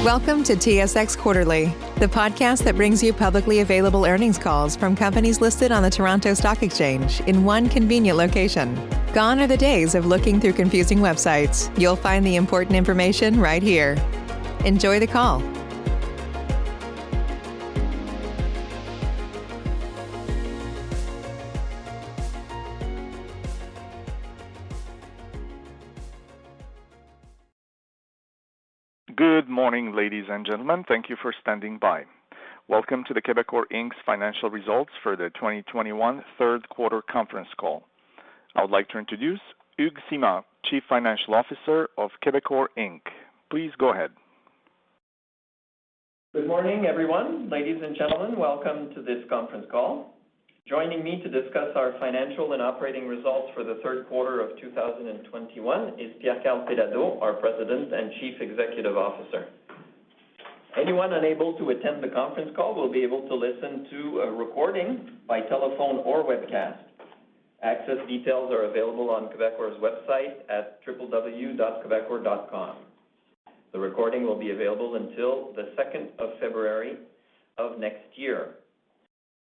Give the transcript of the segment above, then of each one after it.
Welcome to TSX Quarterly, the podcast that brings you publicly available earnings calls from companies listed on the Toronto Stock Exchange in one convenient location. Gone are the days of looking through confusing websites. You'll find the important information right here. Enjoy the call. Good morning, ladies and gentlemen. Thank you for standing by. Welcome to the Quebecor Inc.'s financial results for the 2021 third quarter conference call. I would like to introduce Hugues Simard, Chief Financial Officer of Quebecor Inc. Please go ahead. Good morning, everyone. Ladies and gentlemen, welcome to this conference call. Joining me to discuss our financial and operating results for the third quarter of 2021 is Pierre-Karl Péladeau, our President and Chief Executive Officer. Anyone unable to attend the conference call will be able to listen to a recording by telephone or webcast. Access details are available on Quebecor's website at www.quebecor.com. The recording will be available until the 2nd of February of next year.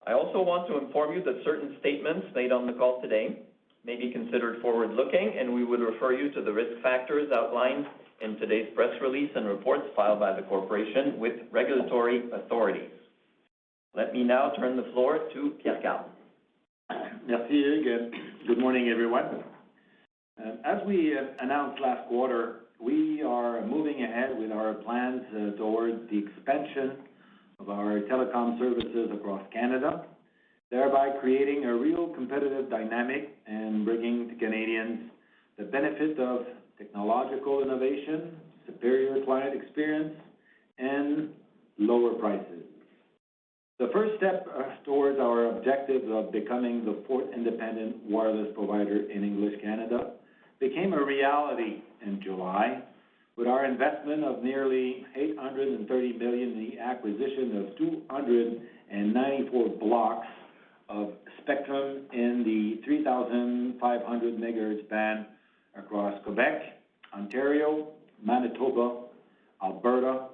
I also want to inform you that certain statements made on the call today may be considered forward-looking, and we would refer you to the risk factors outlined in today's press release and reports filed by the corporation with regulatory authorities. Let me now turn the floor to Pierre-Karl. Merci, Hugues. Good morning, everyone. As we announced last quarter, we are moving ahead with our plans towards the expansion of our telecom services across Canada, thereby creating a real competitive dynamic and bringing to Canadians the benefit of technological innovation, superior client experience, and lower prices. The first step towards our objective of becoming the fourth independent wireless provider in English Canada became a reality in July with our investment of nearly $830 million in the acquisition of 294 blocks of spectrum in the 3,500 megahertz band across Quebec, Ontario, Manitoba, Alberta,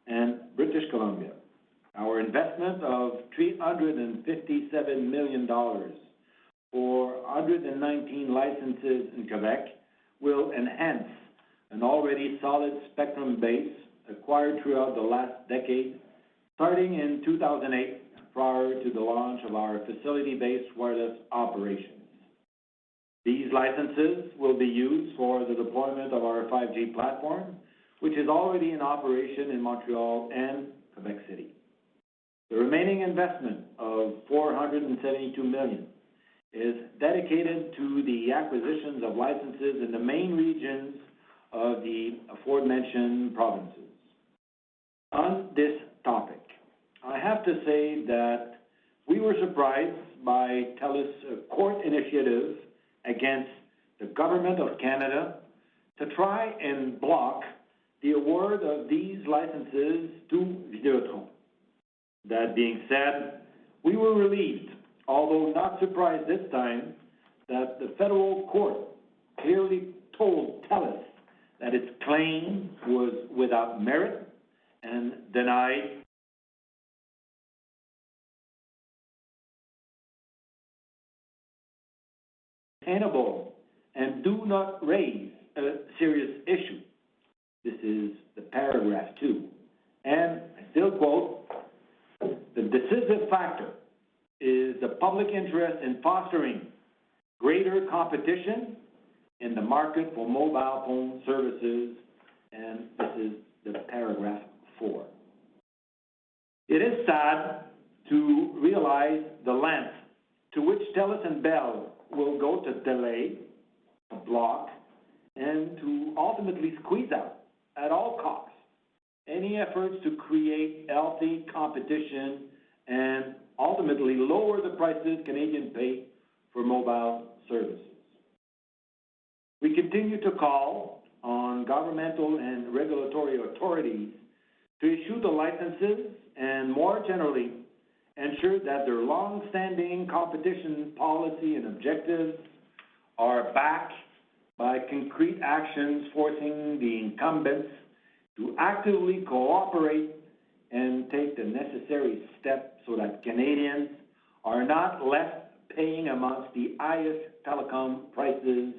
and British Columbia. Our investment of $357 million for 119 licenses in Quebec will enhance an already solid spectrum base acquired throughout the last decade, starting in 2008, prior to the launch of our facility-based wireless operations. These licenses will be used for the deployment of our 5G platform, which is already in operation in Montreal and Quebec City. The remaining investment of $472 million is dedicated to the acquisitions of licenses in the main regions of the aforementioned provinces. On this topic, I have to say that we were surprised by TELUS' court initiative against the Government of Canada to try and block the award of these licenses to Videotron. That being said, we were relieved, although not surprised this time, that the federal court clearly told TELUS that its claim was without merit and denied attainable and do not raise a serious issue. This is the paragraph 2. And I still quote, the decisive factor is the public interest in fostering greater competition in the market for mobile phone services, and this is the paragraph 4. It is sad to realize the length to which TELUS and Bell will go to delay, to block, and to ultimately squeeze out, at all costs, any efforts to create healthy competition and ultimately lower the prices Canadians pay for mobile services. We continue to call on governmental and regulatory authorities to issue the licenses and, more generally, ensure that their long-standing competition policy and objectives are backed by concrete actions forcing the incumbents to actively cooperate and take the necessary steps so that Canadians are not left paying amongst the highest telecom prices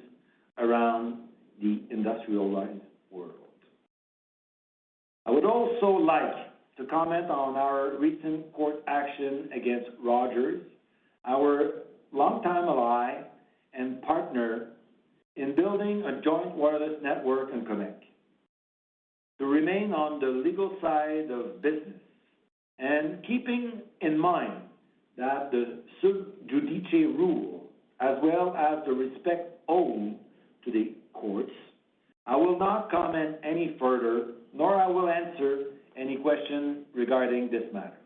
around the industrialized world. I would also like to comment on our recent court action against Rogers, our longtime ally and partner in building a joint wireless network in Quebec. To remain on the legal side of business and keeping in mind that the sub judice rule, as well as the respect owed to the courts, I will not comment any further, nor I will answer any question regarding this matter.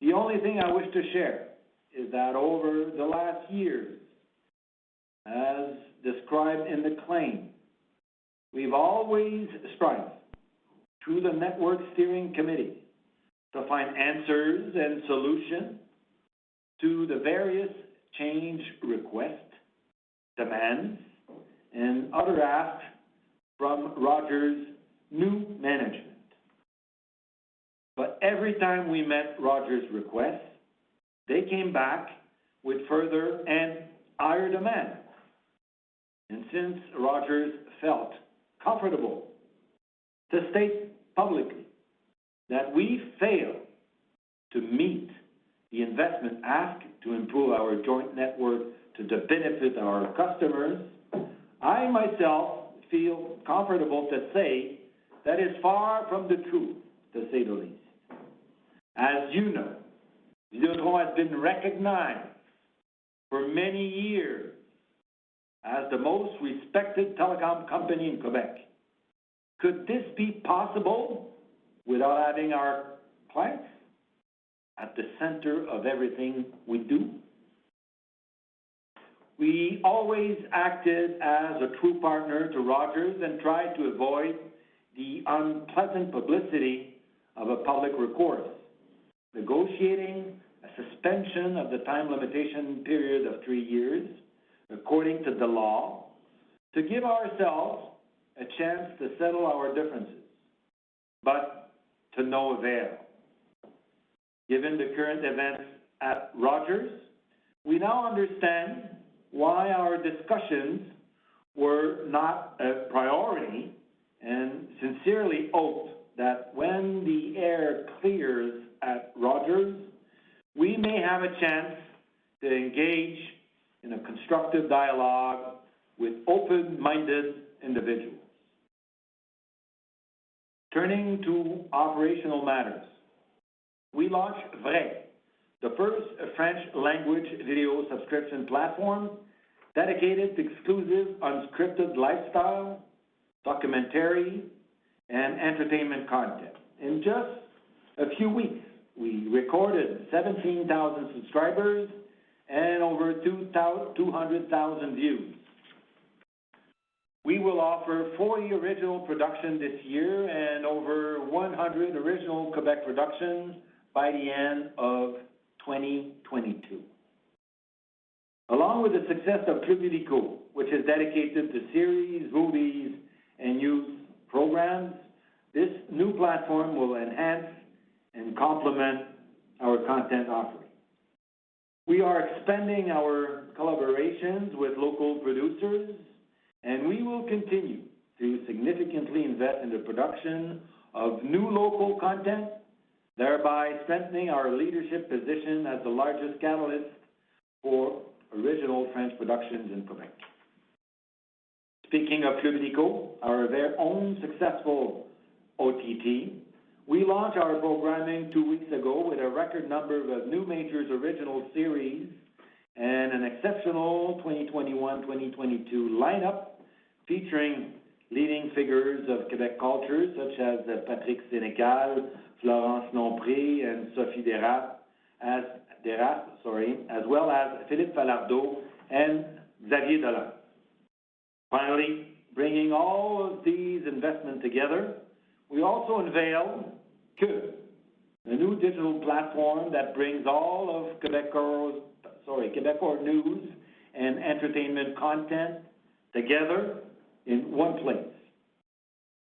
The only thing I wish to share is that over the last years, as described in the claim, we've always strived through the Network Steering Committee to find answers and solutions to the various change requests, demands, and other asks from Rogers' new management. But every time we met Rogers' requests, they came back with further and higher demands. And since Rogers felt comfortable to state publicly that we failed to meet the investment asked to improve our joint network to the benefit of our customers, I myself feel comfortable to say that is far from the truth, to say the least. As you know, Videotron has been recognized for many years as the most respected telecom company in Quebec. Could this be possible without having our clients at the center of everything we do? We always acted as a true partner to Rogers and tried to avoid the unpleasant publicity of a public recourse, negotiating a suspension of the time limitation period of 3 years, according to the law, to give ourselves a chance to settle our differences, but to no avail. Given the current events at Rogers, we now understand why our discussions were not a priority and sincerely hope that when the air clears at Rogers, we may have a chance to engage in a constructive dialogue with open-minded individuals. Turning to operational matters, we launched Vrai, the first French language video subscription platform dedicated to exclusive unscripted lifestyle, documentary, and entertainment content. In just a few weeks, we recorded 17,000 subscribers and over 200,000 views. We will offer 40 original productions this year and over 100 original Quebec productions by the end of 2022. Along with the success of QBR.A, which is dedicated to series, movies, and youth programs, this new platform will enhance and complement our content offering. We are expanding our collaborations with local producers, and we will continue to significantly invest in the production of new local content, thereby strengthening our leadership position as the largest catalyst for original French productions in Quebec. Speaking of QBR.A, our very own successful OTT, we launched our programming 2 weeks ago with a record number of new majors original series and an exceptional 2021-2022 lineup featuring leading figures of Quebec culture such as Patrick Sénécal, Florence Lompré, and Sophie Deras, as well as Philippe Falardeau and Xavier Dolan. Finally, bringing all of these investments together, we also unveiled QBR.A, a new digital platform that brings all of Quebecor news and entertainment content together in one place.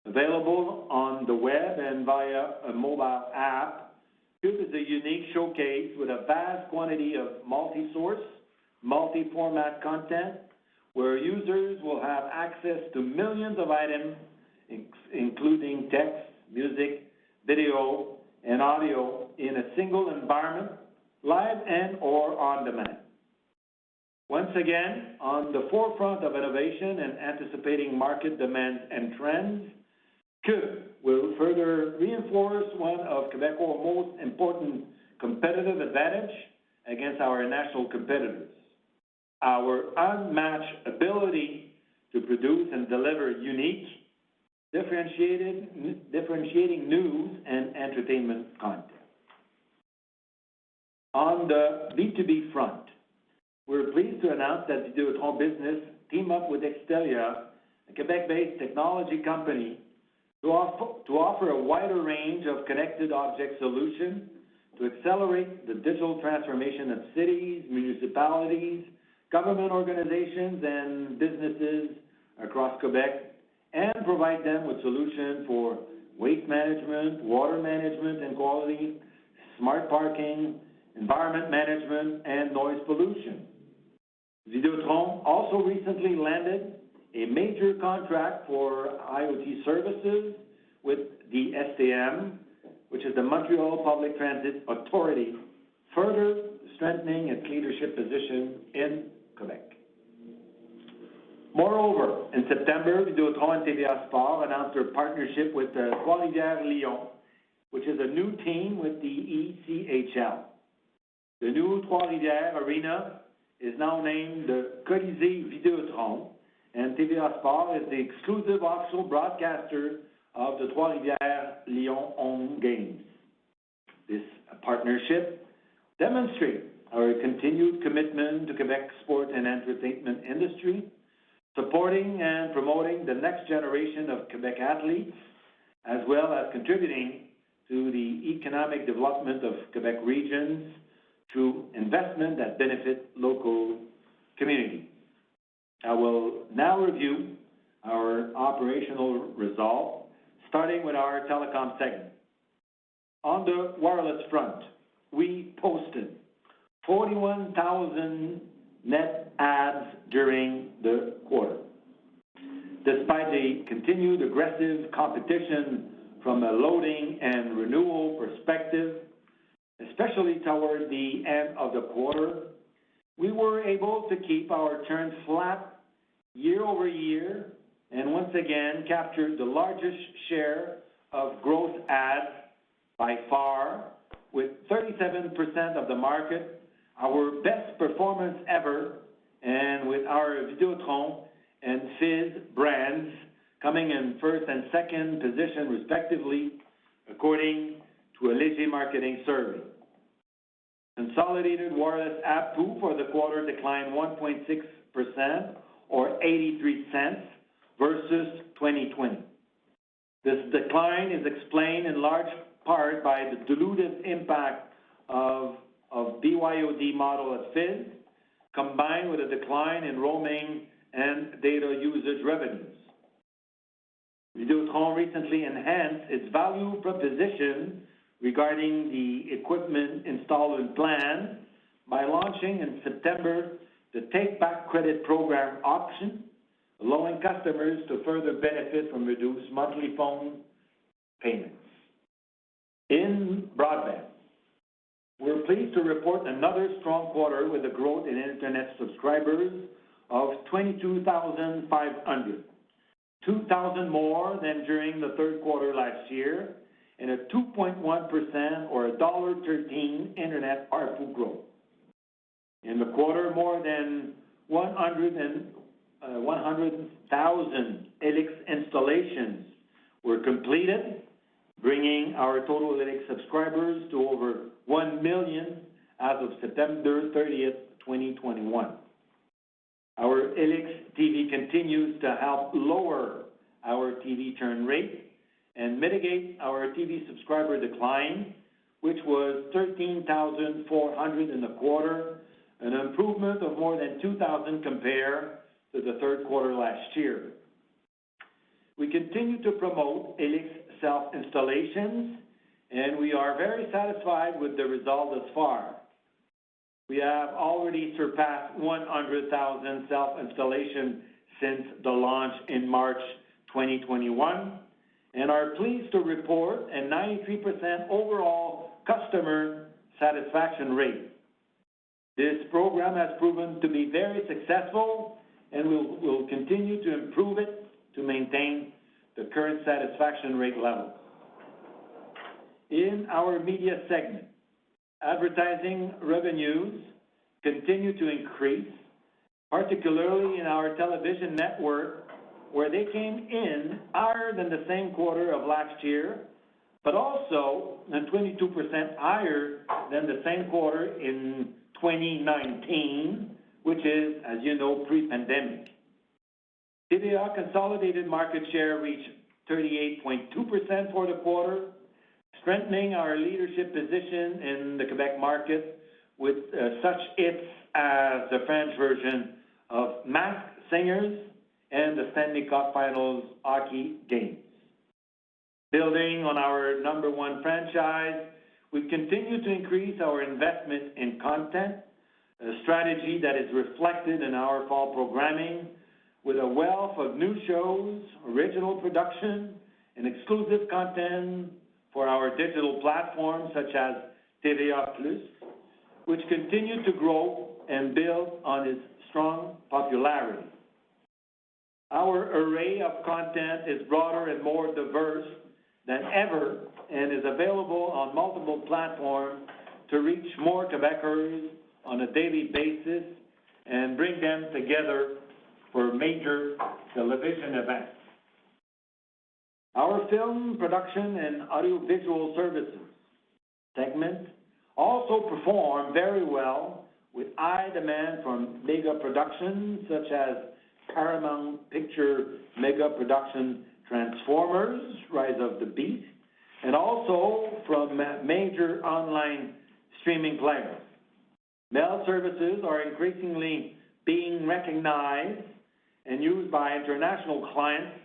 Available on the web and via a mobile app, Cube is a unique showcase with a vast quantity of multi-source, multi-format content where users will have access to millions of items, including text, music, video, and audio in a single environment, live and or on demand. Once again, on the forefront of innovation and anticipating market demands and trends, Cube will further reinforce one of Quebecor's most important competitive advantage against our national competitors, our unmatched ability to produce and deliver unique, differentiating news and entertainment content. On the B2B front, we're pleased to announce that Videotron Business teamed up with Extelia, a Quebec-based technology company, to offer a wider range of connected object solutions to accelerate the digital transformation of cities, municipalities, government organizations, and businesses across Quebec, and provide them with solutions for waste management, water management and quality, smart parking, environment management, and noise pollution. Videotron also recently landed a major contract for IoT services with the STM, which is the Montreal Public Transit Authority, further strengthening its leadership position in Quebec. Moreover, in September, Videotron and TVA Sport announced their partnership with Trois-Rivières-Lyon, which is a new team with the ECHL. The new Trois-Rivières Arena is now named the Colisée Videotron, and TVA Sport is the exclusive official broadcaster of the Trois-Rivières-Lyon home games. This partnership demonstrates our continued commitment to Quebec's sport and entertainment industry, supporting and promoting the next generation of Quebec athletes, as well as contributing to the economic development of Quebec regions through investment that benefit local communities. I will now review our operational results, starting with our telecom segment. On the wireless front, we posted 41,000 net adds during the quarter. Despite the continued aggressive competition from a loading and renewal perspective, especially toward the end of the quarter, we were able to keep our churn flat year over year and once again captured the largest share of gross adds by far, with 37% of the market, our best performance ever, and with our Videotron and Fizz brands coming in first and second position respectively, according to a Léger marketing survey. Consolidated wireless ARPU for the quarter declined 1.6% or 83 cents versus 2020. This decline is explained in large part by the dilutive impact of BYOD model at Fizz, combined with a decline in roaming and data usage revenues. Videotron recently enhanced its value proposition regarding the equipment installment plan by launching in September the Take-Back Credit Program option, allowing customers to further benefit from reduced monthly phone payments. In broadband, we're pleased to report another strong quarter with a growth in Internet subscribers of 22,500, 2,000 more than during the third quarter last year, and a 2.1% or $1.13 Internet ARPU growth. In the quarter, more than 100,000 Helix installations were completed, bringing our total Helix subscribers to over 1 million as of September 30th, 2021. Our Helix TV continues to help lower our TV churn rate and mitigate our TV subscriber decline, which was 13,400 in the quarter, an improvement of more than 2,000 compared to the third quarter last year. We continue to promote Helix self-installations, and we are very satisfied with the result thus far. We have already surpassed 100,000 self-installations since the launch in March 2021, and are pleased to report a 93% overall customer satisfaction rate. This program has proven to be very successful, and we'll continue to improve it to maintain the current satisfaction rate level. In our media segment, advertising revenues continue to increase, particularly in our television network, where they came in higher than the same quarter of last year, but also 22% higher than the same quarter in 2019, which is, as you know, pre-pandemic. TVA consolidated market share reached 38.2% for the quarter, strengthening our leadership position in the Quebec market with such hits as the French version of Masked Singers and the Stanley Cup Finals hockey games. Building on our number one franchise, we continue to increase our investment in content, a strategy that is reflected in our fall programming with a wealth of new shows, original production, and exclusive content for our digital platforms such as TVA+, which continue to grow and build on its strong popularity. Our array of content is broader and more diverse than ever and is available on multiple platforms to reach more Quebecers on a daily basis and bring them together for major television events. Our film production and audiovisual services segment also performed very well with high demand from mega productions such as Paramount Picture mega production Transformers, Rise of the Beast, and also from major online streaming players. Mail services are increasingly being recognized and used by international clients,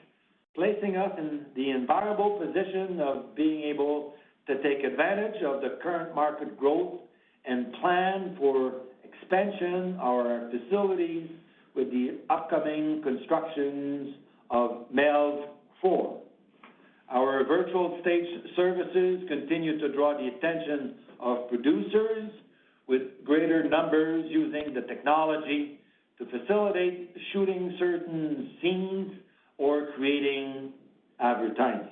placing us in the enviable position of being able to take advantage of the current market growth and plan for expansion of our facilities with the upcoming constructions of Mail 4. Our virtual stage services continue to draw the attention of producers with greater numbers using the technology to facilitate shooting certain scenes or creating advertising.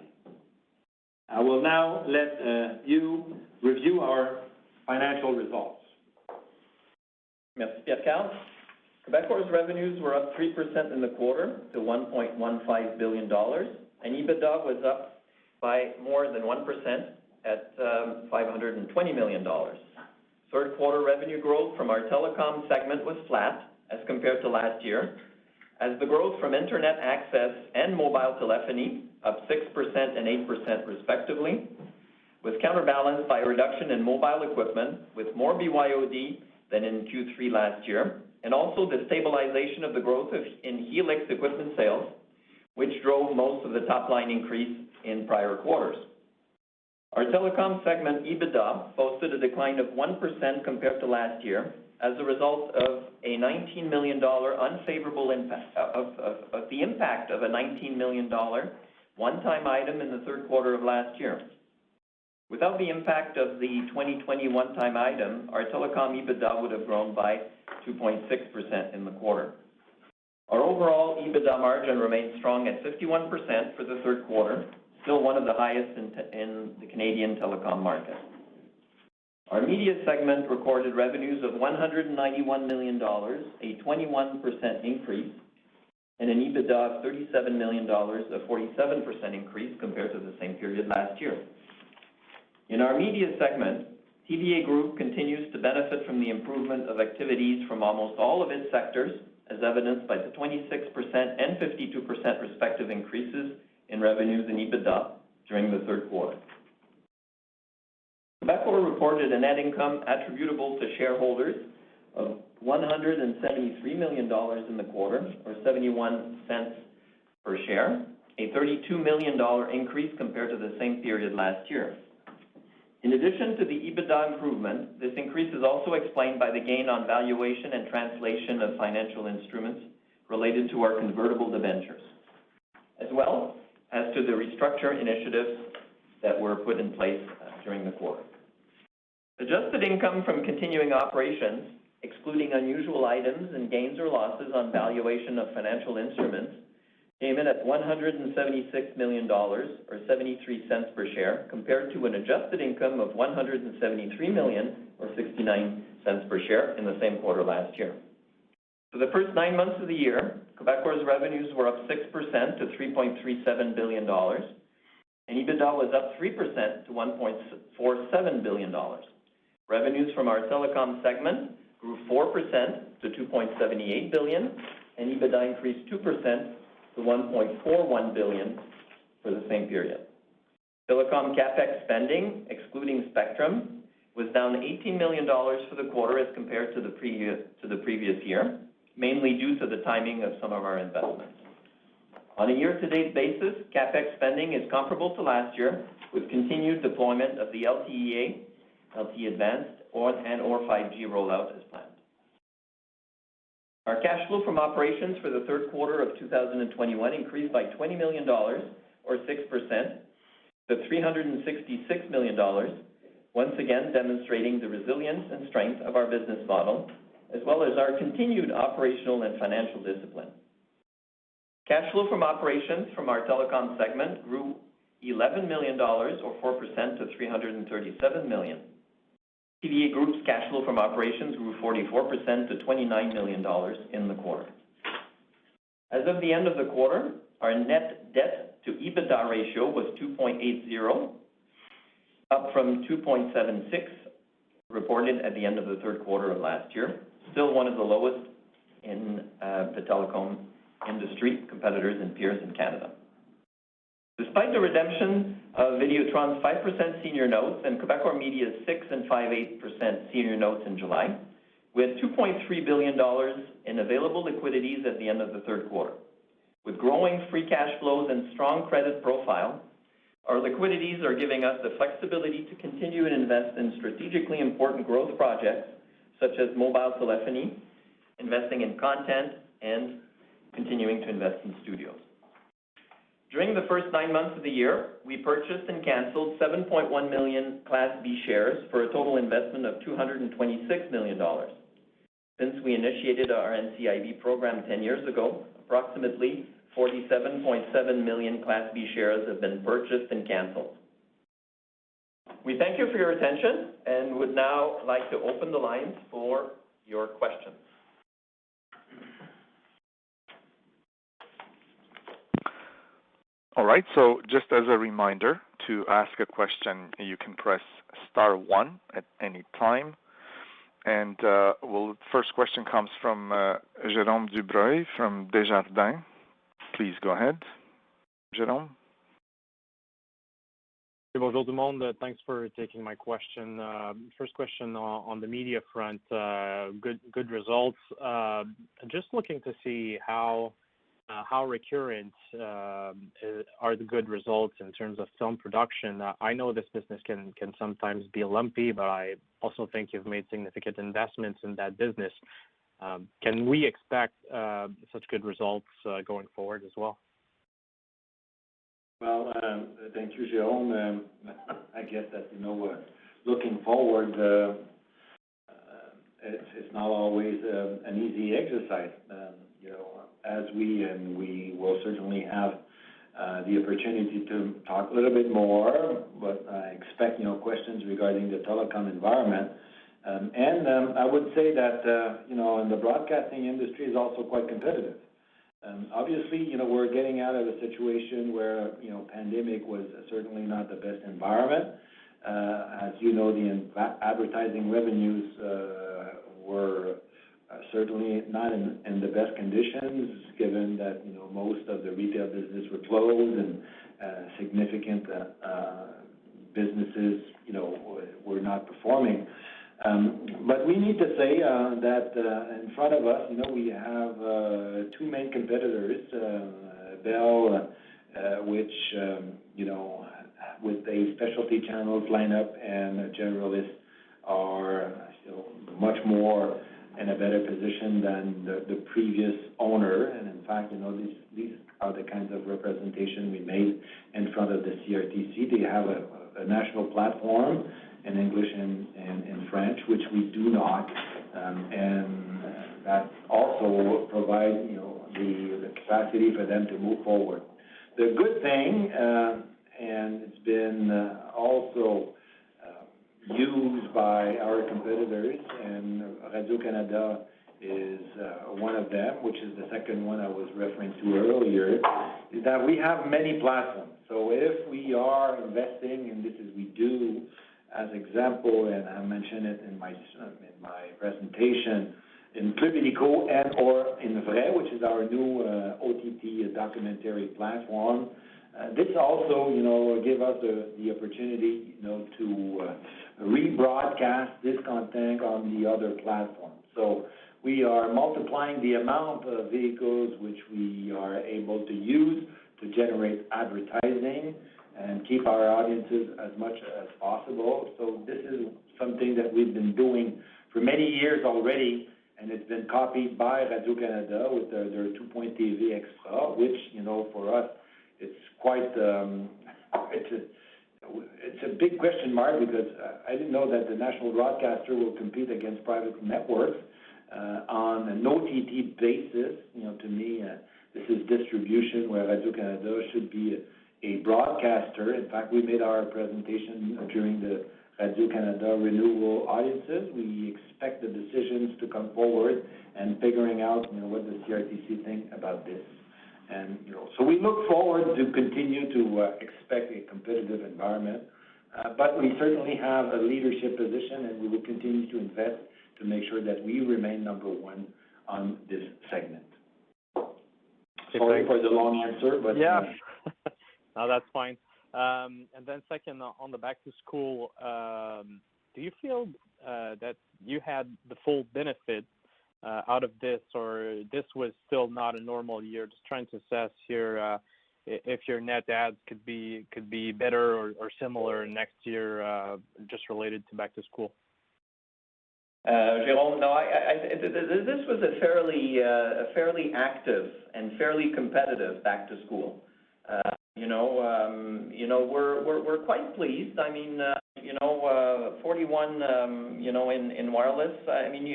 I will now let you review our financial results. Merci, Pierre-Carl. Quebecor's revenues were up 3% in the quarter to $1.15 billion, and EBITDA was up by more than 1% at $520 million. Third quarter revenue growth from our telecom segment was flat as compared to last year, as the growth from internet access and mobile telephony, up 6% and 8% respectively, was counterbalanced by a reduction in mobile equipment with more BYOD than in Q3 last year, and also the stabilization of the growth in Helix equipment sales, which drove most of the top-line increase in prior quarters. Our telecom segment EBITDA posted a decline of 1% compared to last year as a result of a $19 million unfavorable impact of the impact of a $19 million one-time item in the third quarter of last year. Without the impact of the 2020 one-time item, our telecom EBITDA would have grown by 2.6% in the quarter. Our overall EBITDA margin remains strong at 51% for the third quarter, still one of the highest in the Canadian telecom market. Our media segment recorded revenues of $191 million, a 21% increase, and an EBITDA of $37 million, a 47% increase compared to the same period last year. In our media segment, TVA Group continues to benefit from the improvement of activities from almost all of its sectors, as evidenced by the 26% and 52% respective increases in revenues and EBITDA during the third quarter. Quebecor reported a net income attributable to shareholders of $173 million in the quarter, or 71 cents per share, a $32 million increase compared to the same period last year. In addition to the EBITDA improvement, this increase is also explained by the gain on valuation and translation of financial instruments related to our convertible debentures, as well as to the restructure initiatives that were put in place during the quarter. Adjusted income from continuing operations, excluding unusual items and gains or losses on valuation of financial instruments, came in at $176 million, or 73 cents per share, compared to an adjusted income of $173 million, or 69 cents per share, in the same quarter last year. For the first 9 months of the year, Quebecor's revenues were up 6% to $3.37 billion, and EBITDA was up 3% to $1.47 billion. Revenues from our telecom segment grew 4% to $2.78 billion, and EBITDA increased 2% to $1.41 billion for the same period. Telecom CapEx spending, excluding spectrum, was down $18 million for the quarter as compared to the previous year, mainly due to the timing of some of our investments. On a year-to-date basis, CapEx spending is comparable to last year, with continued deployment of the LTE-A, LTE Advanced, and 5G rollout as planned. Our cash flow from operations for the third quarter of 2021 increased by $20 million, or 6%, to $366 million, once again demonstrating the resilience and strength of our business model, as well as our continued operational and financial discipline. Cash flow from operations from our telecom segment grew $11 million, or 4%, to $337 million. TVA Group's cash flow from operations grew 44% to $29 million in the quarter. As of the end of the quarter, our net debt to EBITDA ratio was 2.80, up from 2.76 reported at the end of the third quarter of last year, still one of the lowest in the telecom industry, competitors and peers in Canada. Despite the redemption of Videotron's 5% senior notes and Quebecor Media's 6 5/8% senior notes in July, we had $2.3 billion in available liquidities at the end of the third quarter. With growing free cash flows and strong credit profile, our liquidities are giving us the flexibility to continue and invest in strategically important growth projects, such as mobile telephony, investing in content, and continuing to invest in studios. During the first 9 months of the year, we purchased and canceled 7.1 million Class B shares for a total investment of $226 million. Since we initiated our NCIB program 10 years ago, approximately 47.7 million Class B shares have been purchased and canceled. We thank you for your attention and would now like to open the lines for your questions. All right, so just as a reminder, to ask a question, you can press *1 at any time. And first question comes from Jérôme Dubreuil from Desjardins. Please go ahead, Jérôme. Bonjour tout le monde. Thanks for taking my question. First question on the media front. Good results. Just looking to see how recurrent are the good results in terms of film production. I know this business can sometimes be lumpy, but I also think you've made significant investments in that business. Can we expect such good results going forward as well? Well, thank you, Jérôme. I guess that, looking forward, it's not always an easy exercise. As we will certainly have the opportunity to talk a little bit more, but I expect, questions regarding the telecom environment. And I would say that, in the broadcasting industry is also quite competitive. Obviously, we're getting out of a situation where, pandemic was certainly not the best environment. As you know, the advertising revenues were certainly not in the best conditions, given that, most of the retail business were closed and significant businesses, were not performing. But we need to say that in front of us, we have two main competitors, Bell which, with a specialty channels lineup and generalists are much more in a better position than the previous owner. And in fact, these are the kinds of representation we made in front of the CRTC. They have a national platform in English and in French, which we do not. And that also provides, the capacity for them to move forward. The good thing, and it's been also used by our competitors, and Radio-Canada is one of them, which is the second one I was referring to earlier, is that we have many platforms. So if we are investing, and this is we do, as example, and I mentioned it in my presentation, in Quebecor and or in Vrai, which is our new OTT documentary platform. This also, give us the opportunity, to rebroadcast this content on the other platforms. So we are multiplying the amount of vehicles which we are able to use to generate advertising and keep our audiences as much as possible. So this is something that we've been doing for many years already, and it's been copied by Radio-Canada with their 2-point TV Extra, which, for us, it's quite, it's a big question mark because I didn't know that the national broadcaster will compete against private networks on an OTT basis. To me, this is distribution where Radio-Canada should be a broadcaster. In fact, we made our presentation during the Radio-Canada renewal audiences. We expect the decisions to come forward and figuring out, what the CRTC think about this. And, so we look forward to continue to expect a competitive environment, but we certainly have a leadership position, and we will continue to invest to make sure that we remain number one on this segment. Sorry for the long answer, but... Yeah, no, that's fine. And then second, on the back to school, do you feel that you had the full benefit out of this, or this was still not a normal year? Just trying to assess here if your net adds could be better or similar next year, just related to back to school. Jérôme, no, this was a fairly active and fairly competitive back to school. We're quite pleased. I mean, 41, in wireless. I mean,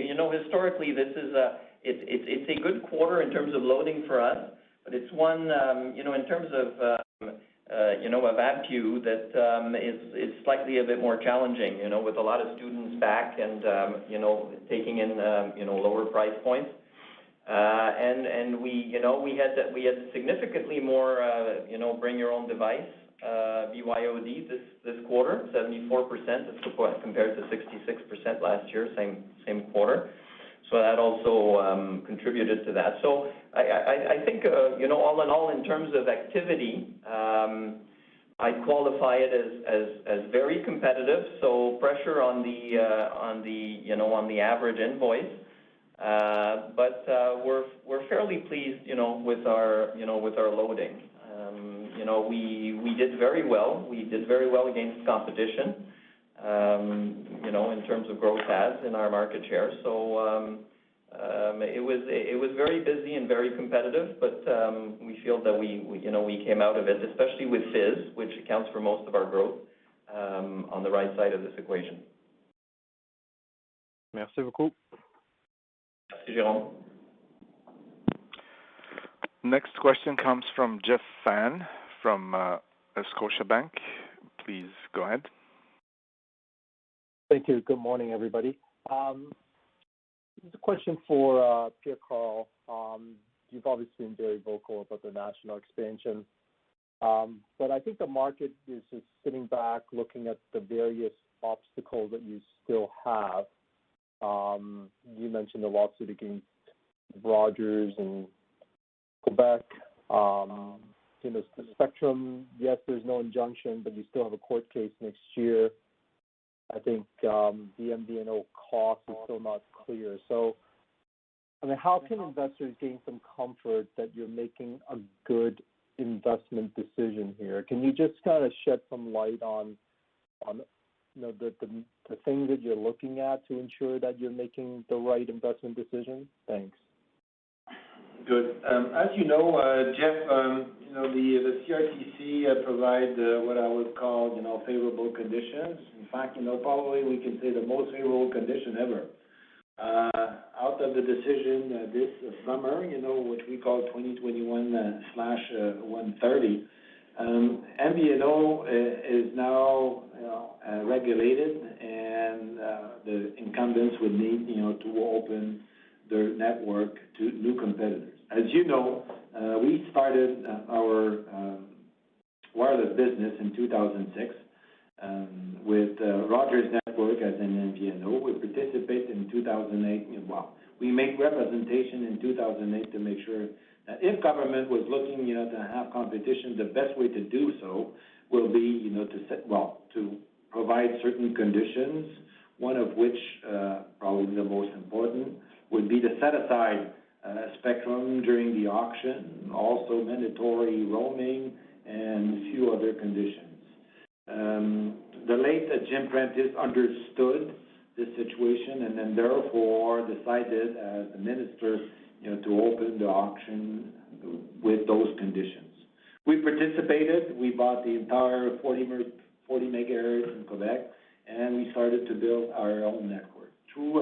historically, this is it's a good quarter in terms of loading for us, but it's one, in terms of of ABQ that is slightly a bit more challenging. With a lot of students back and taking in lower price points. And we had significantly more bring your own device BYOD this quarter, 74% compared to 66% last year, same quarter. So that also contributed to that. So I think all in all, in terms of activity, I qualify it as very competitive. So pressure on the average invoice. But we're fairly pleased, with our loading. We did very well. We did very well against competition, in terms of gross adds in our market share. So it was very busy and very competitive, but we feel that we came out of it, especially with Fizz, which accounts for most of our growth, on the right side of this equation. Merci beaucoup. Jérôme. Next question comes from Jeff Fan from Scotiabank. Please go ahead. Thank you. Good morning, everybody. This is a question for Pierre-Karl. You've obviously been very vocal about the national expansion, but I think the market is just sitting back looking at the various obstacles that you still have. You mentioned the lawsuit against Rogers and Quebec. The spectrum, yes, there's no injunction, but you still have a court case next year. I think the MVNO cost is still not clear. So, I mean, how can investors gain some comfort that you're making a good investment decision here. Can you just kind of shed some light on the things that you're looking at to ensure that you're making the right investment decision? Thanks. Good. As you know, Jeff, the CRTC provide what I would call, favorable conditions. In fact, probably we can say the most favorable condition ever. Out of the decision this summer, which we call 2021/130, MVNO is now regulated, and the incumbents would need, to open their network to new competitors. As you know, we started our wireless business in 2006 with Rogers Network as an MVNO. We participated in 2008. We made representation in 2008 to make sure that if government was looking, to have competition, the best way to do so will be, to provide certain conditions. One of which, probably the most important, would be to set aside spectrum during the auction, also mandatory roaming, and a few other conditions. The late Jim Prentice understood this situation and then therefore decided as the minister, to open the auction with those conditions. We participated. We bought the entire 40 megahertz in Quebec, and we started to build our own network. Through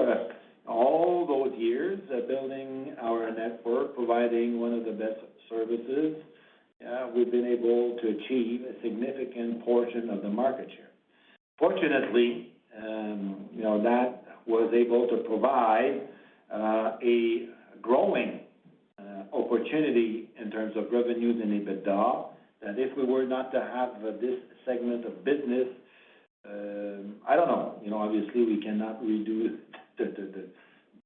all those years, building our network, providing one of the best services, we've been able to achieve a significant portion of the market share. Fortunately, that was able to provide a growing opportunity in terms of revenues and EBITDA, that if we were not to have this segment of business, I don't know, obviously we cannot redo the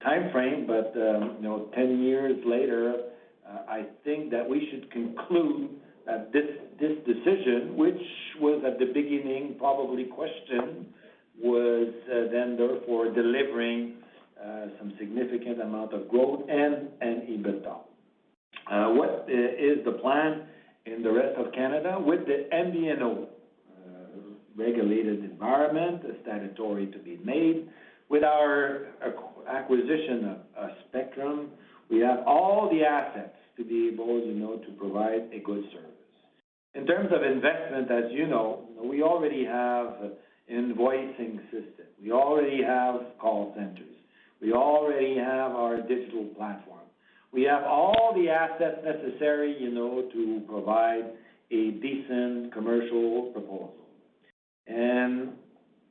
time frame, but 10 years later, I think that we should conclude that this decision, which was at the beginning probably questioned, was then therefore delivering some significant amount of growth and EBITDA. What is the plan in the rest of Canada? With the MVNO regulated environment, statutory to be made, with our acquisition of spectrum, we have all the assets to be able, to provide a good service. In terms of investment, as you know, we already have invoicing system. We already have call centers. We already have our digital platform. We have all the assets necessary, to provide a decent commercial proposal. And,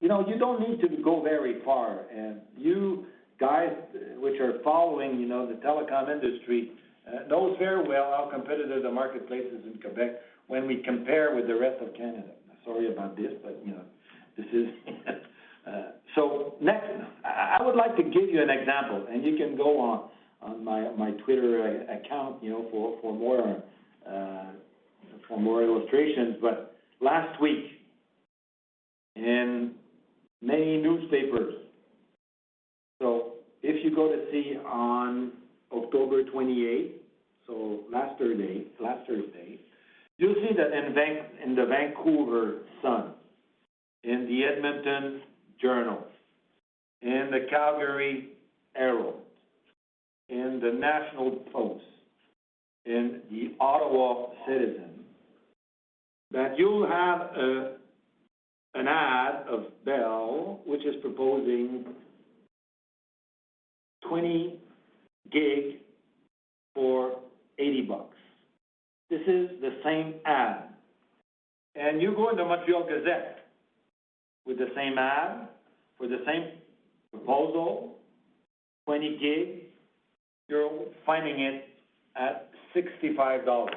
you don't need to go very far. And you guys, which are following, the telecom industry, knows very well how competitive the marketplace is in Quebec when we compare with the rest of Canada. Sorry about this, but, this is... So next, I would like to give you an example, and you can go on my Twitter account, for more illustrations. But last week, in many newspapers, so if you go to see on October 28th, so last Thursday, you'll see that in the Vancouver Sun, in the Edmonton Journal, in the Calgary Herald, in the National Post, in the Ottawa Citizen, that you'll have an ad of Bell, which is proposing 20 gig for $80. This is the same ad. And you go in the Montreal Gazette with the same ad, for the same proposal, 20 gig, you're finding it at $65.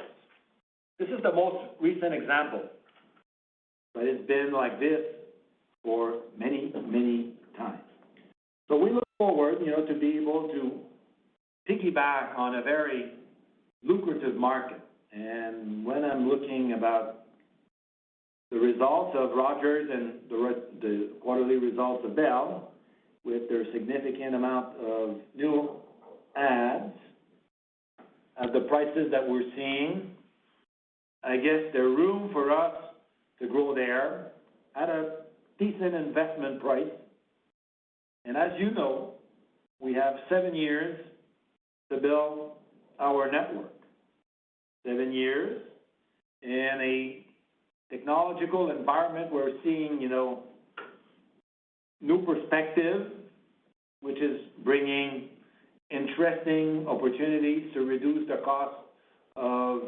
This is the most recent example, but it's been like this for many, many times. So we look forward, to be able to piggyback on a very lucrative market. And when I'm looking about the results of Rogers and the quarterly results of Bell, with their significant amount of new ads, at the prices that we're seeing, I guess there's room for us to grow there at a decent investment price. And as you know, we have 7 years to build our network. 7 years in a technological environment, we're seeing, new perspective, which is bringing interesting opportunities to reduce the cost of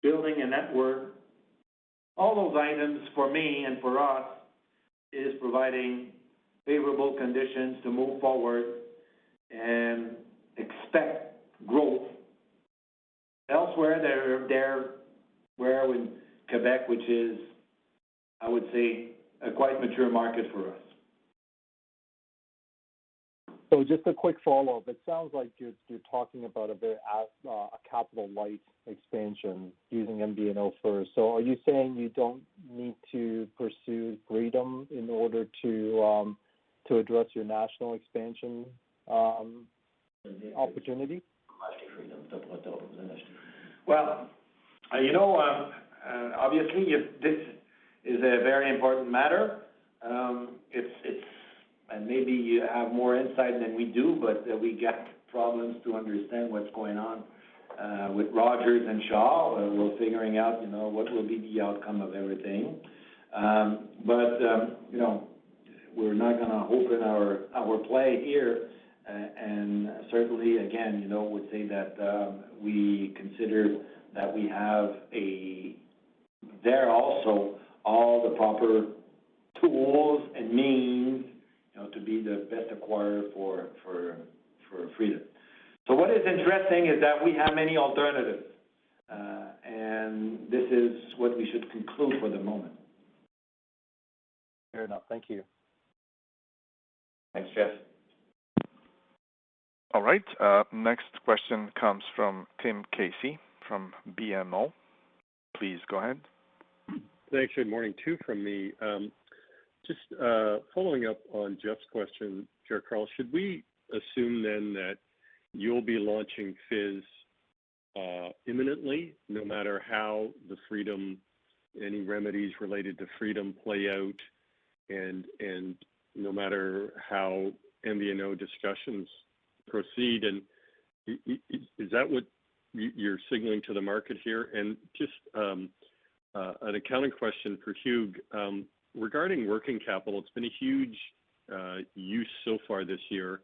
building a network. All those items for me and for us is providing favorable conditions to move forward and expect growth. Elsewhere, we're in Quebec, which is, I would say, a quite mature market for us. So just a quick follow-up. It sounds like you're talking about a capital light expansion using MVNO first. So are you saying you don't need to pursue freedom in order to address your national expansion opportunity? Well, obviously, this is a very important matter. And maybe you have more insight than we do, but we got problems to understand what's going on with Rogers and Shaw. We're figuring out, what will be the outcome of everything. But we're not going to open our play here. And certainly, again, would say that we consider that we have there also all the proper tools and means, to be the best acquirer for freedom. So what is interesting is that we have many alternatives, and this is what we should conclude for the moment. Fair enough. Thank you. Thanks, Jeff. All right. Next question comes from Tim Casey from BMO. Please go ahead. Thanks. Good morning. Two from me. Just following up on Jeff's question, Pierre-Karl, should we assume then that you'll be launching Fizz imminently, no matter how the Freedom, any remedies related to Freedom play out, and no matter how MVNO discussions proceed? And is that what you're signaling to the market here? And just an accounting question for Hugh. Regarding working capital, it's been a huge use so far this year,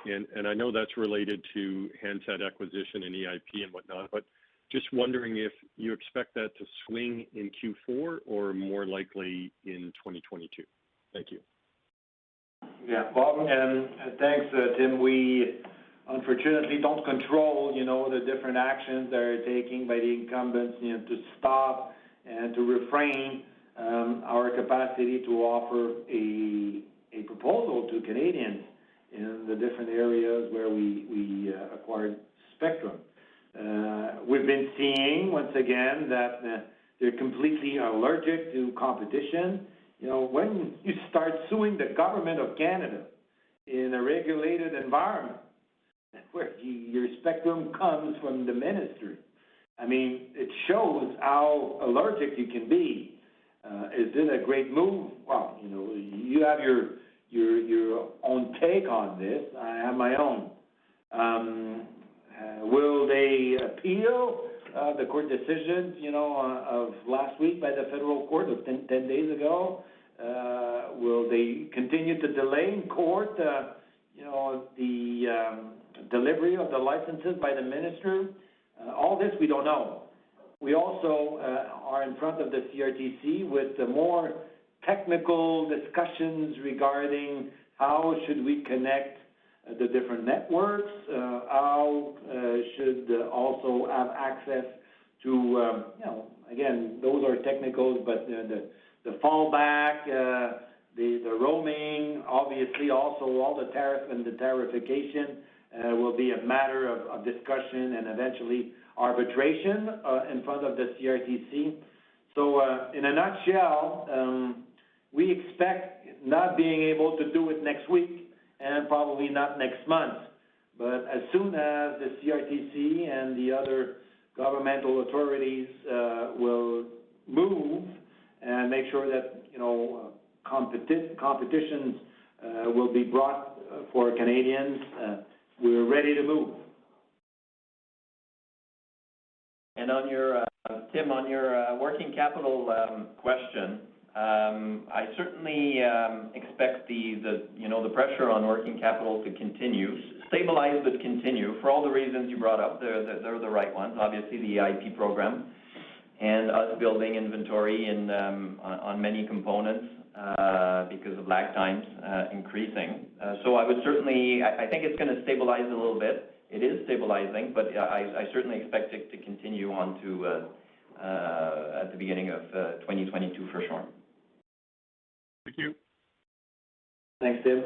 and I know that's related to handset acquisition and EIP and whatnot, but just wondering if you expect that to swing in Q4 or more likely in 2022. Thank you. Yeah, Bob, and thanks, Tim. We unfortunately don't control, the different actions that are taken by the incumbents, to stop and to refrain our capacity to offer a proposal to Canadians in the different areas where we acquired spectrum. We've been seeing, once again, that they're completely allergic to competition. When you start suing the government of Canada in a regulated environment where your spectrum comes from the ministry, it shows how allergic you can be. Is it a great move? Well, you have your own take on this. I have my own. Will they appeal the court decision, of last week by the federal court of 10 days ago? Will they continue to delay in court, the delivery of the licenses by the minister? All this we don't know. We also are in front of the CRTC with the more technical discussions regarding how should we connect the different networks, how should also have access to, again, those are technicals, but the fallback, the roaming, obviously also all the tariff and the tarification will be a matter of discussion and eventually arbitration in front of the CRTC. So in a nutshell, we expect not being able to do it next week and probably not next month. But as soon as the CRTC and the other governmental authorities will move and make sure that, competitions will be brought for Canadians. We're ready to move. And on your, Tim, on your working capital question, I certainly expect the pressure on working capital to continue, stabilize but continue for all the reasons you brought up. They're the right ones. Obviously, the IP program and us building inventory on many components because of lag times increasing. So I would certainly, I think it's going to stabilize a little bit. It is stabilizing, but I certainly expect it to continue on to at the beginning of 2022 for sure. Thank you. Thanks, Tim.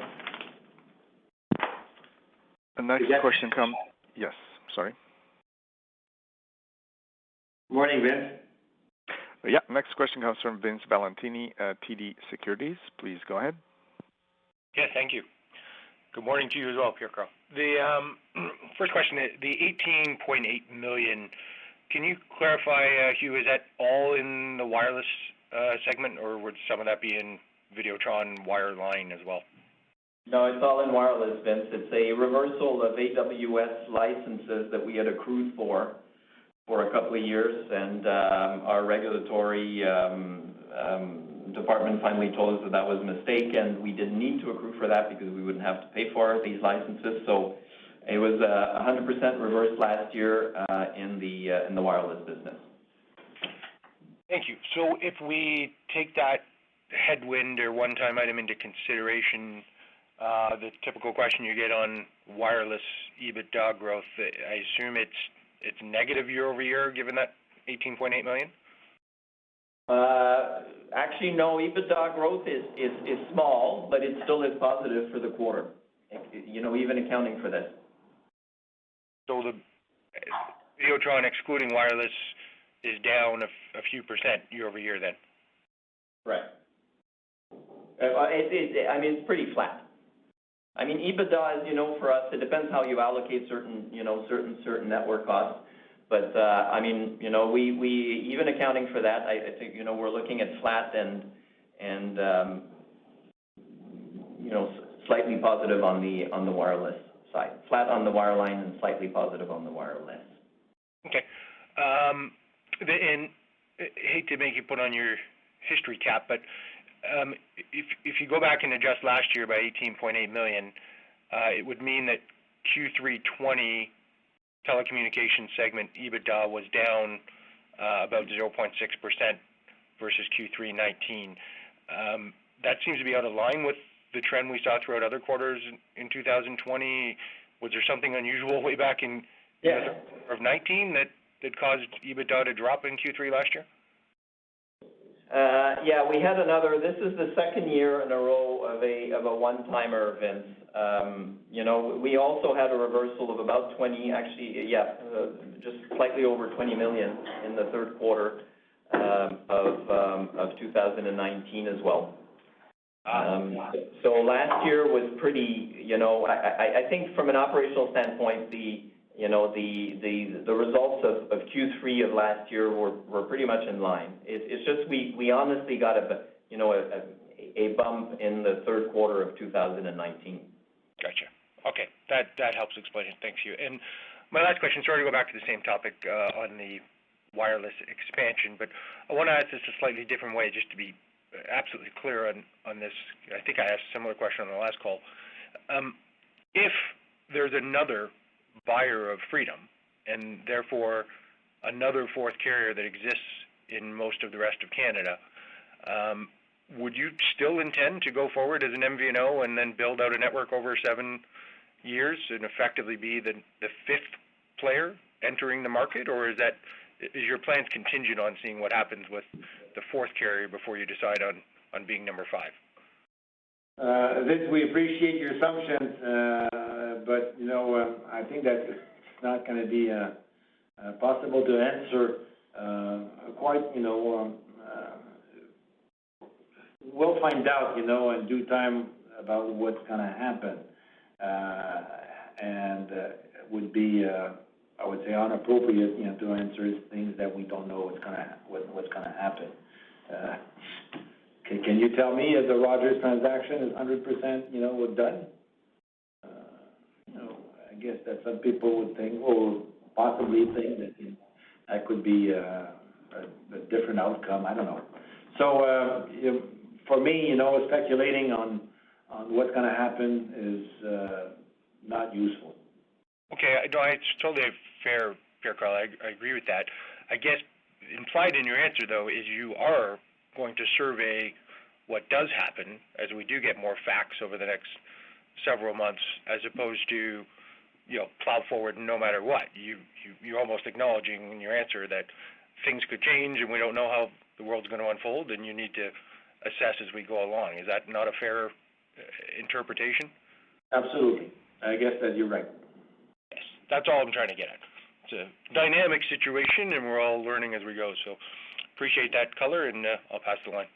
The next question comes. Yes, sorry. Morning, Vince. Yeah, next question comes from Vince Valentini at TD Securities. Please go ahead. Yeah, thank you. Good morning to you as well, Pierre-Karl. The first question, the 18.8 million, can you clarify, Hugh, is that all in the wireless segment, or would some of that be in Videotron wireline as well? No, it's all in wireless, Vince. It's a reversal of AWS licenses that we had accrued for a couple of years, and our regulatory department finally told us that was a mistake, and we didn't need to accrue for that because we wouldn't have to pay for these licenses. So it was 100% reversed last year in the wireless business. Thank you. So if we take that headwind or one-time item into consideration, the typical question you get on wireless EBITDA growth, I assume it's negative year over year, given that 18.8 million? Actually, no. EBITDA growth is small, but it still is positive for the quarter. Even accounting for this. So the Videotron excluding wireless is down a few percent year over year then? Right. It's pretty flat. I mean, EBITDA, as you know, for us, it depends how you allocate certain network costs. But we even accounting for that, I think we're looking at flat and slightly positive on the wireless side. Flat on the wireline and slightly positive on the wireless. Okay. And I hate to make you put on your history cap, but if you go back and adjust last year by 18.8 million, it would mean that Q3 20 telecommunications segment EBITDA was down about 0.6% versus Q3 19. That seems to be out of line with the trend we saw throughout other quarters in 2020. Was there something unusual way back in of 19 that caused EBITDA to drop in Q3 last year? We had another. This is the second year in a row of a one-timer, Vince. We also had a reversal of about 20, just slightly over 20 million in the third quarter of 2019 as well. So last year was pretty. I think from an operational standpoint, the results of Q3 of last year were pretty much in line. It's just we honestly got a bump in the third quarter of 2019. Gotcha. Okay, that helps explain it. Thanks, Hugh. And my last question, sorry to go back to the same topic on the wireless expansion, but I want to ask this a slightly different way, just to be absolutely clear on this. I think I asked a similar question on the last call. If there's another buyer of Freedom, and therefore another fourth carrier that exists in most of the rest of Canada, would you still intend to go forward as an MVNO and then build out a network over 7 years and effectively be the fifth player entering the market, or is your plans contingent on seeing what happens with the fourth carrier before you decide on being number 5? Vince, we appreciate your assumptions, but I think that it's not going to be possible to answer quite. We'll find out, in due time about what's going to happen, and would be I would say, inappropriate, to answer things that we don't know what's gonna happen. Can you tell me if the Rogers transaction is 100%, done? I guess that some people would think, or possibly think that that could be a different outcome. I don't know. So for me, speculating on what's going to happen is not useful. Okay, it's totally fair, Pierre-Karl. I agree with that. I guess implied in your answer, though, is you are going to survey what does happen as we do get more facts over the next several months, as opposed to plow forward no matter what. You're almost acknowledging in your answer that things could change and we don't know how the world's going to unfold, and you need to assess as we go along. Is that not a fair interpretation? Absolutely. I guess that you're right. Yes, that's all I'm trying to get at. It's a dynamic situation, and we're all learning as we go. So appreciate that color, and I'll pass the line.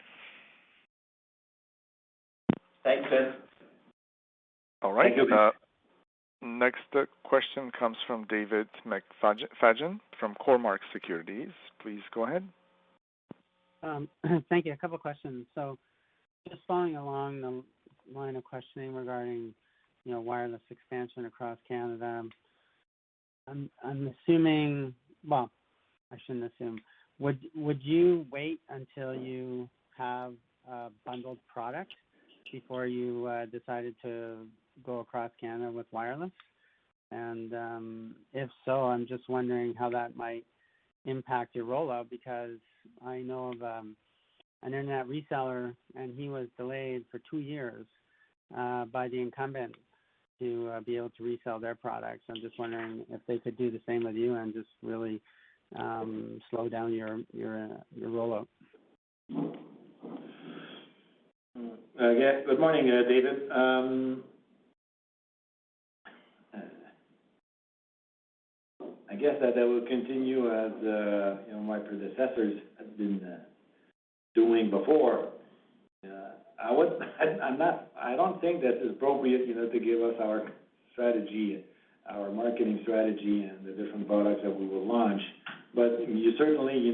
Thanks, Vince. All right. Thank you. Next question comes from David McFadgen from Cormark Securities. Please go ahead. Thank you. A couple of questions. So just following along the line of questioning regarding, wireless expansion across Canada, I'm assuming, well, I shouldn't assume. Would you wait until you have a bundled product before you decided to go across Canada with wireless? And if so, I'm just wondering how that might impact your rollout, because I know of an internet reseller, and he was delayed for 2 years by the incumbent to be able to resell their products. I'm just wondering if they could do the same with you and just really slow down your rollout. Yeah. Good morning, David. I guess that will continue as my predecessors have been doing before. I don't think that it's appropriate, to give us our strategy, our marketing strategy, and the different products that we will launch. But you certainly,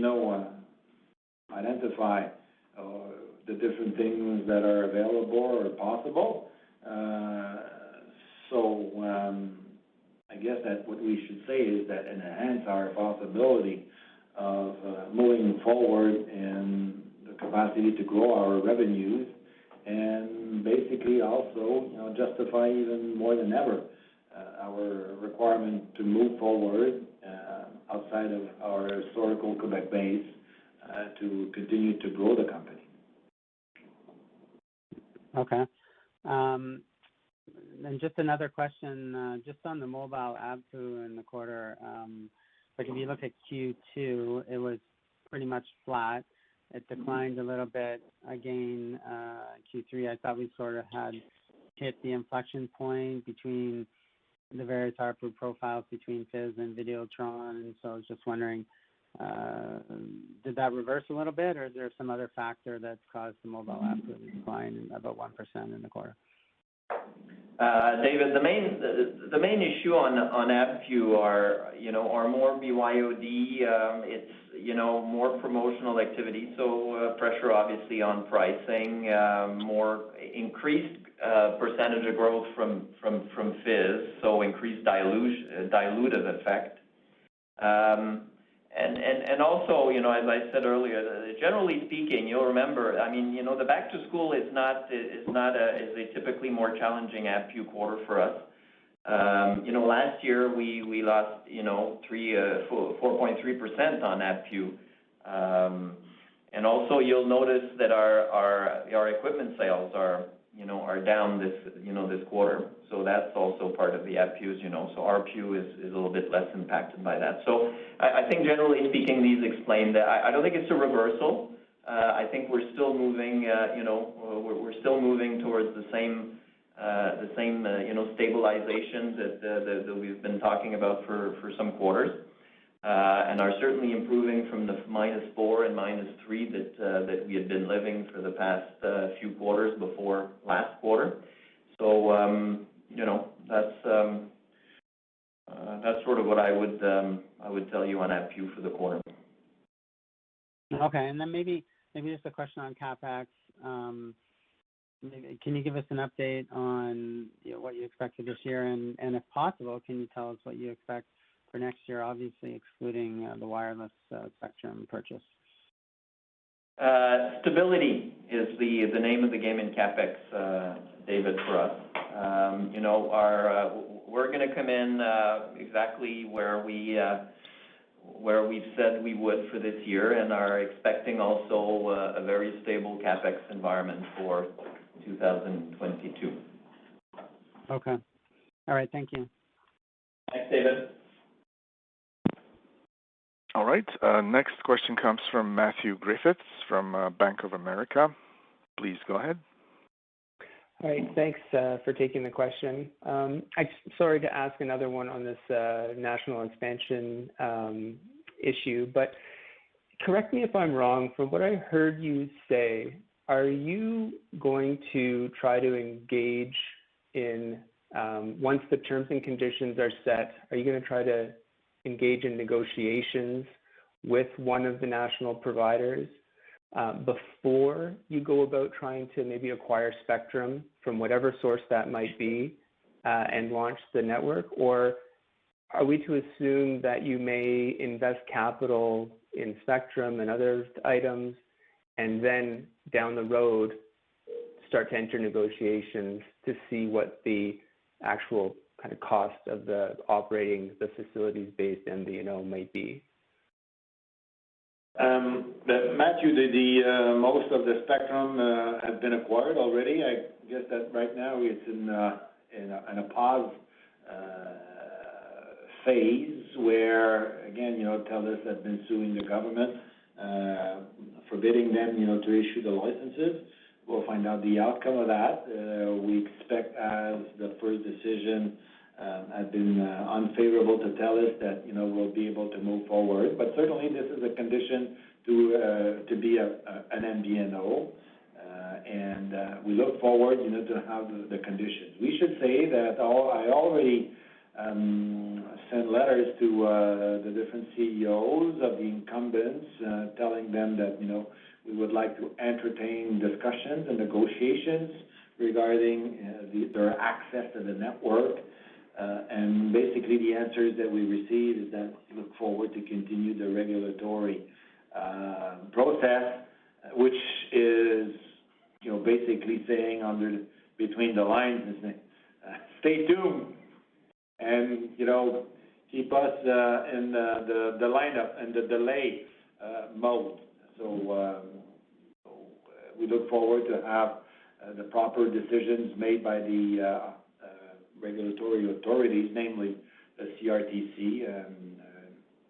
identify the different things that are available or possible. I guess that what we should say is that enhance our possibility of moving forward and the capacity to grow our revenues, and basically also, justify even more than ever our requirement to move forward outside of our historical Quebec base to continue to grow the company. Okay. And just another question, just on the mobile ABPU in the quarter. Like if you look at Q2, it was pretty much flat. It declined a little bit again. Q3, I thought we sort of had hit the inflection point between the various ARPU profiles between Fizz and Videotron, and so I was just wondering, did that reverse a little bit, or is there some other factor that's caused the mobile ABPU to decline about 1% in the quarter? David, the main issue on ABPU are more BYOD. It's more promotional activity, so pressure obviously on pricing, more increased percentage of growth from Fizz, so increased dilutive effect. And also, as I said earlier, generally speaking, you'll remember, the back to school is a typically more challenging ABPU quarter for us. Last year we lost 4.3% on ABPU, and also you'll notice that our equipment sales are down this quarter. So that's also part of the ABPUs, so ARPU is a little bit less impacted by that. So I think generally speaking, these explain that. I don't think it's a reversal. I think we're still moving, we're still moving towards the same stabilization that we've been talking about for some quarters, and are certainly improving from the -4 and -3 that we had been living for the past few quarters before last quarter. So, That's sort of what I would tell you on APU for the quarter. Okay, and then maybe just a question on CapEx. Can you give us an update on what you expect for this year, and if possible, can you tell us what you expect for next year? Obviously, excluding the wireless spectrum purchase. Stability is the name of the game in CapEx, David, for us. We're going to come in exactly where we've said we would for this year, and are expecting also a very stable CapEx environment for 2022. Okay. All right. Thank you. Thanks, David. All right. Next question comes from Matthew Griffiths from Bank of America. Please go ahead. All right. Thanks for taking the question. Sorry to ask another one on this national expansion issue, but correct me if I'm wrong. From what I heard you say, are you going to try to engage in, once the terms and conditions are set, are you going to try to engage in negotiations with one of the national providers before you go about trying to maybe acquire spectrum from whatever source that might be and launch the network? Or are we to assume that you may invest capital in spectrum and other items and then down the road start to enter negotiations to see what the actual kind of cost of the operating the facilities-based MVNO might be? Matthew, most of the spectrum has been acquired already. I guess that right now it's in a pause phase where, again, TELUS has been suing the government, forbidding them, to issue the licenses. We'll find out the outcome of that. We expect, as the first decision has been unfavorable to TELUS, that we'll be able to move forward. But certainly, this is a condition to be an MVNO, and we look forward, to have the conditions. We should say that I already sent letters to the different CEOs of the incumbents, telling them that we would like to entertain discussions and negotiations regarding their access to the network. And basically, the answers that we received is that we look forward to continue the regulatory process, which is, basically saying between the lines, is stay tuned and keep us in the lineup and the delay mode. So we look forward to have the proper decisions made by the regulatory authorities, namely the CRTC.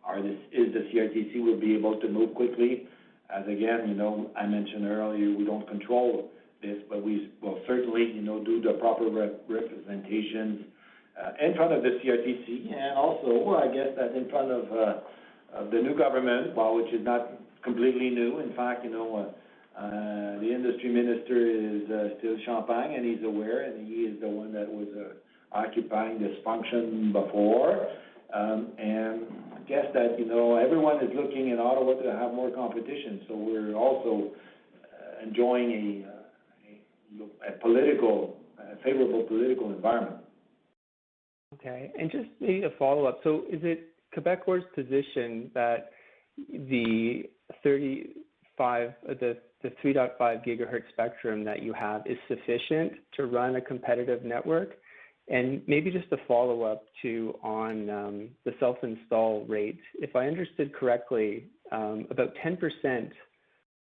The CRTC will be able to move quickly, as again, I mentioned earlier, we don't control this, but we will certainly, do the proper representations in front of the CRTC, and also, I guess, that in front of the new government, which is not completely new. In fact, the industry minister is still Champagne, and he's aware, and he is the one that was occupying this function before. And I guess that, everyone is looking in Ottawa to have more competition, so we're also enjoying a favorable political environment. Okay, and just maybe a follow-up. So is it Quebecor's position that the 3.5 gigahertz spectrum that you have is sufficient to run a competitive network? And maybe just a follow-up on the self-install rate. If I understood correctly, about 10%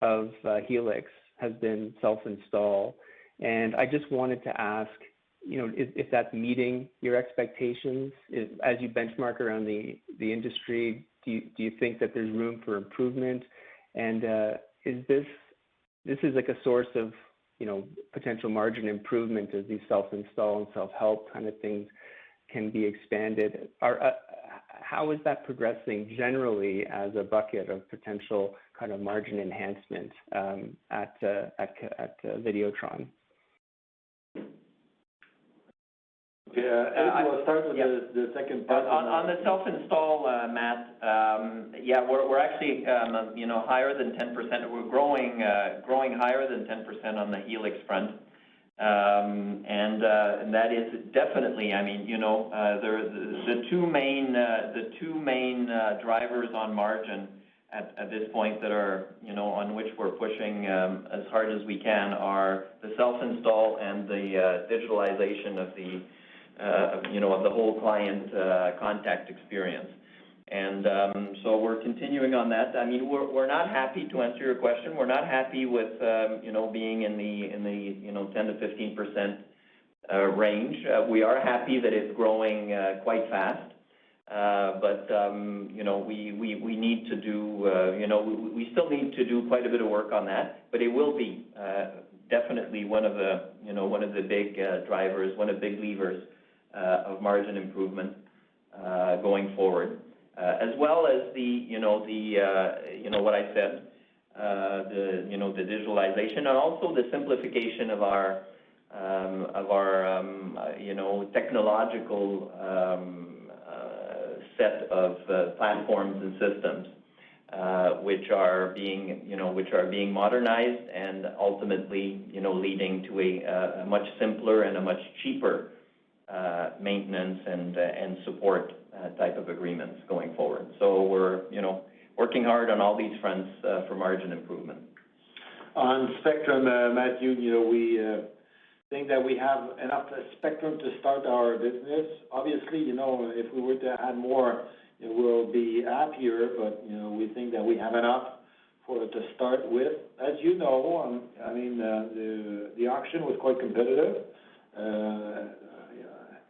of Helix has been self-install, and I just wanted to ask, if that's meeting your expectations as you benchmark around the industry. Do you think that there's room for improvement? And is this like a source of potential margin improvement as these self-install and self-help kind of things can be expanded? How is that progressing generally as a bucket of potential kind of margin enhancement at Videotron? Ed will start with the second part. On the self-install, Matt, we're actually, higher than 10%. We're growing higher than 10% on the Helix front. And that is definitely, the two main drivers on margin at this point that are, on which we're pushing as hard as we can are the self-install and the digitalization of the whole client contact experience. And so we're continuing on that. We're not happy, to answer your question, we're not happy with, being in the 10 to 15% range. We are happy that it's growing quite fast. But we need to do, we still need to do quite a bit of work on that, but it will be definitely one of the big drivers, one of the big levers of margin improvement going forward, as well as what I said, the digitalization and also the simplification of our technological set of platforms and systems, which are being modernized and ultimately, leading to a much simpler and a much cheaper maintenance and support type of agreements going forward. So we're, working hard on all these fronts for margin improvement. On spectrum, Matthew, we think that we have enough spectrum to start our business. Obviously, if we were to add more, we'll be happier, but, we think that we have enough to start with. As you know, the auction was quite competitive.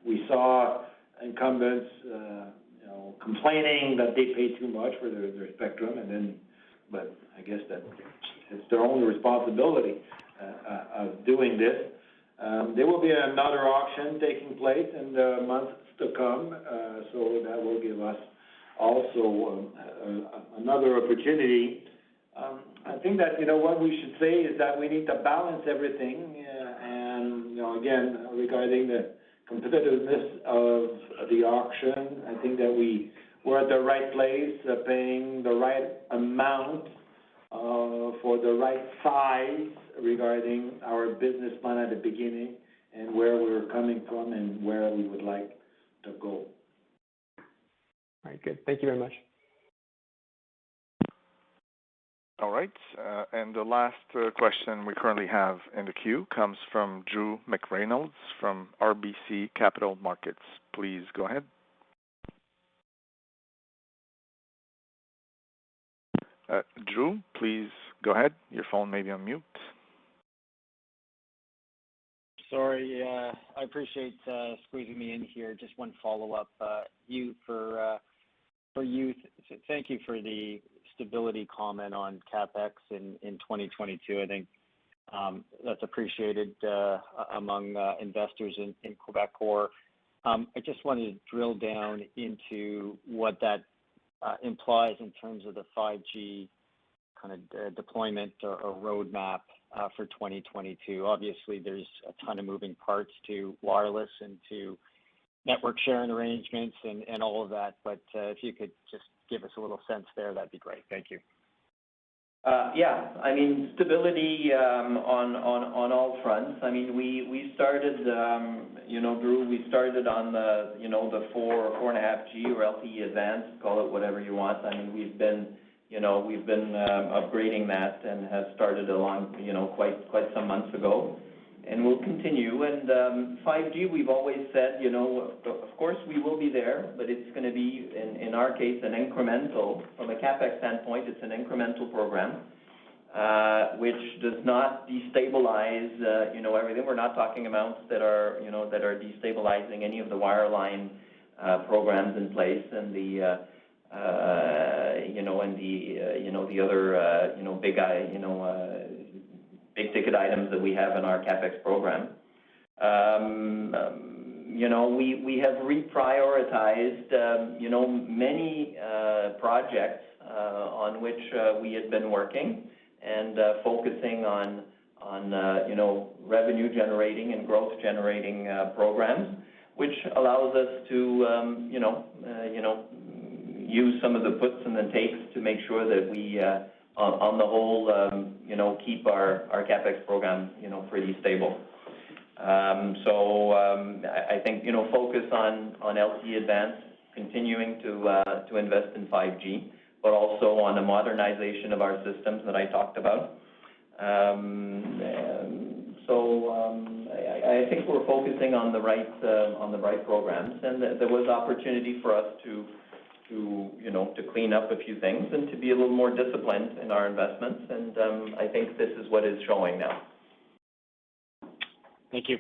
We saw incumbents, complaining that they pay too much for their spectrum, but I guess that it's their own responsibility of doing this. There will be another auction taking place in the months to come, so that will give us also another opportunity. I think that, what we should say is that we need to balance everything, and, again, regarding the competitiveness of the auction, I think that we're at the right place, paying the right amount for the right size regarding our business plan at the beginning and where we're coming from and where we would like to go. All right, good. Thank you very much. All right, and the last question we currently have in the queue comes from Drew McReynolds from RBC Capital Markets. Please go ahead. Drew, please go ahead. Your phone may be on mute. Sorry, I appreciate squeezing me in here. Just one follow-up. Thank you for the stability comment on CapEx in 2022. I think that's appreciated among investors in Quebecor. I just wanted to drill down into what that implies in terms of the 5G kind of deployment or roadmap for 2022. Obviously, there's a ton of moving parts to wireless and to network sharing arrangements and all of that, but if you could just give us a little sense there, that'd be great. Thank you. Stability on all fronts. We started, Drew, we started on the 4 or 4.5G or LTE Advanced, call it whatever you want. We've been upgrading that and have started along, quite some months ago, and we'll continue. And 5G, we've always said, of course we will be there, but it's going to be, in our case, an incremental, from a CapEx standpoint, it's an incremental program, which does not destabilize, everything. We're not talking amounts that are destabilizing any of the wireline programs in place and the other, big ticket items that we have in our CapEx program. We have reprioritized, many projects on which we had been working and focusing on revenue generating and growth generating programs. which allows us to, use some of the puts and the takes to make sure that we, on the whole, keep our CapEx program, pretty stable. I think, focus on LTE Advanced, continuing to invest in 5G, but also on the modernization of our systems that I talked about. I think we're focusing on the right programs, and there was opportunity for us to clean up a few things and to be a little more disciplined in our investments, and I think this is what is showing now. Thank you.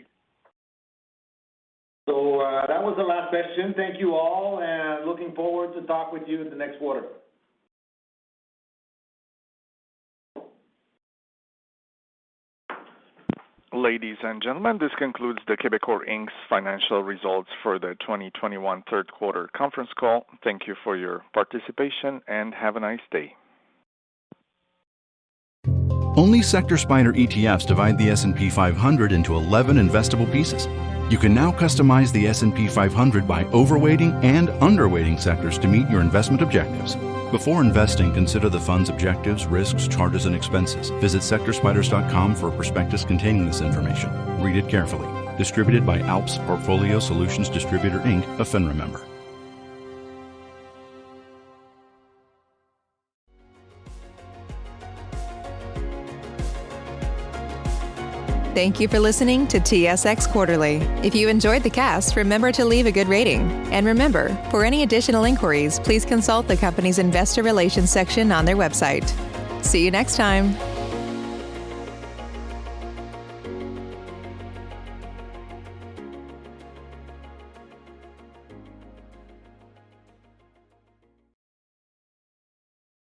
So that was the last question. Thank you all, and looking forward to talk with you in the next quarter. Ladies and gentlemen, this concludes the Quebecor Inc.'s financial results for the 2021 third quarter conference call. Thank you for your participation and have a nice day. Only Sector SPDR ETFs divide the S&P 500 into 11 investable pieces. You can now customize the S&P 500 by overweighting and underweighting sectors to meet your investment objectives. Before investing, consider the fund's objectives, risks, charges, and expenses. Visit sectorspiders.com for a prospectus containing this information. Read it carefully. Distributed by ALPS Portfolio Solutions Distributor, Inc., a FINRA member. Thank you for listening to TSX Quarterly. If you enjoyed the cast, remember to leave a good rating. And remember, for any additional inquiries, please consult the company's investor relations section on their website. See you next time.